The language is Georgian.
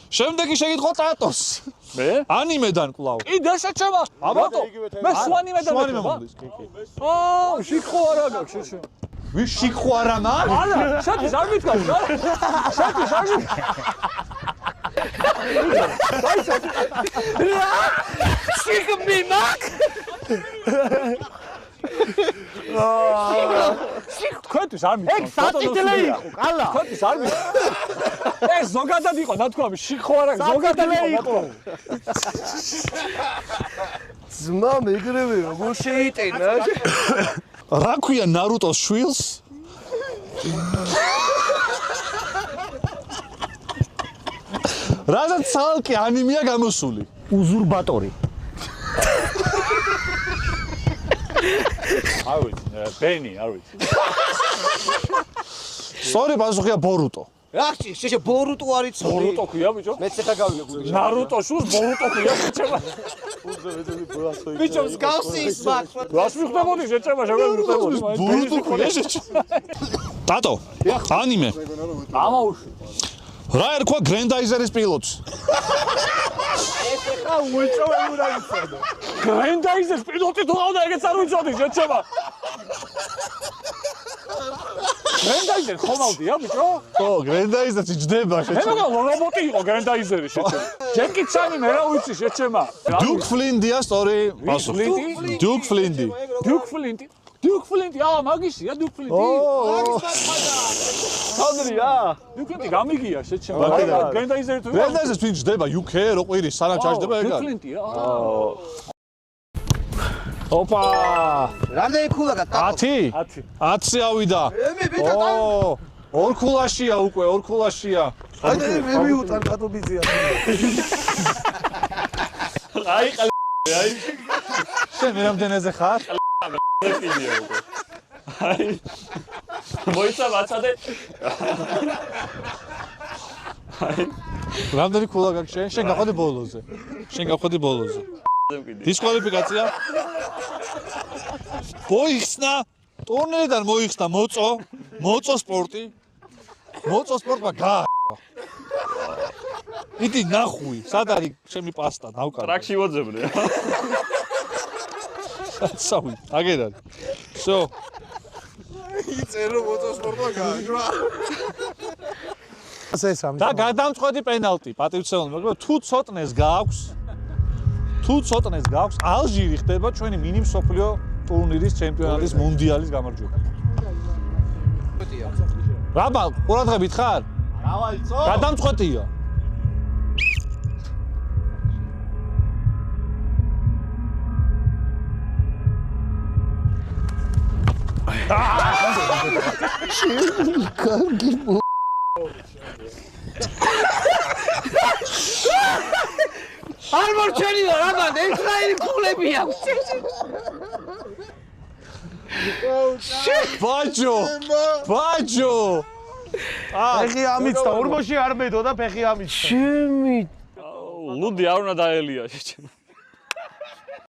შემდეგი შეგიტყვა ტატოს. მე? ანიმედან კვლავ. კიდე შეჩემა. რატო? მე სვანიმედან მოვლის. შიქხო არა გაქვს შეჩემა. ვის შიქხო არა მაქვს? არა, შეთვის არ მითქავს რა. შეთვის არ შიქბი მაქვს. თქვენთვის არ მითქავს. ეგ სატიტლე იყო, კალა. თქვენთვის არ მითქავს. ეს ზოგადად იყო ნათქვამი, შიქხო არა, ზოგადად იყო. ძმა მეგრევე როგორ შეიტენა? რა ქვია ნარუტოს შვილს? რაზეც ცალკე ანიმეა გამოსული. უზურბატორი. არ ვიცი, ბენი, არ ვიცი. სწორი პასუხია ბორუტო. რახში, შეშე ბორუტო არ იცოდი. ბორუტო ქვია ბიჭო? მეც ახლა გავიგე გული. ნარუტო შულს ბორუტო ქვია შეჩემა. ბიჭო მსგავსი ის მაქვს. რას მიხვდებოდი შეჩემა, შეგეხვდებოდი. ბორუტო ქვია შეჩემა. ტატო, ანიმე. ამაუში. რა ერქვა გრენდაიზერის პილოტს? ხა უეჭველი რა იცოდა. გრენდაიზერის პილოტი თუ ყავდა ეგეც არ ვიცოდი შეჩემა. გრენდაიზერი ხომავდია ბიჭო? ხო, გრენდაიზერს იჯდება მე შეჩემა. მგონი რობოტი იყო გრენდაიზერი შეჩემა. ჯეკი ჩანი მე რა ვიცი შეჩემა. დიუკ ფლინდია სწორი პასუხი. დიუკ ფლინდი. დიუკ ფლინტი. დიუკ ფლინტი, მაგისია დიუკ ფლინტი. ხალდრია. დიუკ ფლინტი გამიგია შეჩემა. გრენდაიზერი თუ გრენდაიზერს ვინ ჯდება? UK რო ყვირის სანამ ჩაჯდება ეგა. დიუკ ფლინტია. ოპა! რამდენი ქულა გატა? 10? 10 ავიდა. მე ბიჭო ორ ქულაშია უკვე, ორ ქულაშია. აი მე მიუტან კატობიძია. აი აი შენ მე რამდენაზე ხარ? ეპიდია უკვე. აი მოიცა ვაცადე. აი რამდენი ქულა გაქვს შენ? შენ გახვედი ბოლოზე. შენ გახვედი ბოლოზე. დისკვალიფიკაცია. მოიხსნა ტურნირიდან მოიხსნა მოწო სპორტი. მოწო სპორტმა გაა. იდი ნახვი, სად არის ჩემი პასტა დავკარგე. ტრაქში ვოძებნე. საცავი, აგერ არის. всё. იწერო მოწო სპორტმა გააგრა. და გადამწყვეტი პენალტი პატივცემულმა, მაგრამ თუ ცოტნეს გაქვს, ალჟირი ხდება ჩვენი მინიმ სოფლიო ტურნირის ჩემპიონატის მუნდიალის გამარჯვება. რაბა, ყურადღებით ხარ? რა ვაიცო? გადამწყვეტია. კარგი არ მორჩენია რა მან ექსტრაილი ქულები აქვს. ბაჯო. ფეხი ამიცდა, ორმოში არ მედო და ფეხი ამიცდა. ჩემი ლუდი არ უნდა დაელია შეჩემა.